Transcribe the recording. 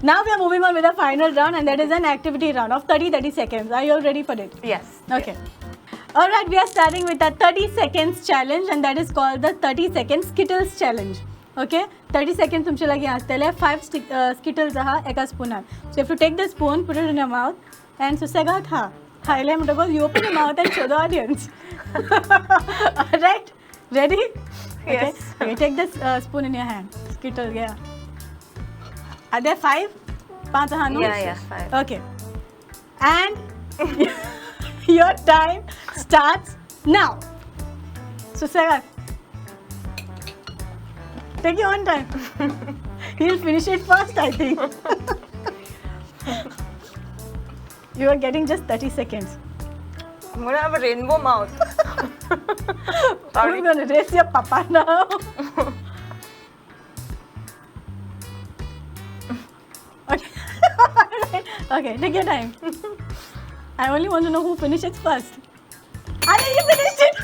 Now we are moving on with the final round, and that is an activity round of 30 seconds. Are you all ready for it? Yes. Okay. Alright, we are starting with the 30 seconds challenge, and that is called the 30 second skittles challenge. Okay? 30 seconds तुमचे लगे असलेले 5 skittles आहा एका स्पूनान. So you have to take the spoon, put it in your mouth, and सुसेगात हा. Haile म्हणतो you open your mouth and show the audience. Alright? Ready? Yes. Okay, take this spoon in your hand. Skittle, yeah. Are there 5? 5 हाँ, no? Yeah, 5. Okay. And your time starts now. Susagat, take your own time. He'll finish it first, I think. You are getting just 30 seconds. I'm gonna have a rainbow mouth. Are you gonna raise your papa now? Okay. Okay, take your time. I only want to know who finishes first. I think you finished it.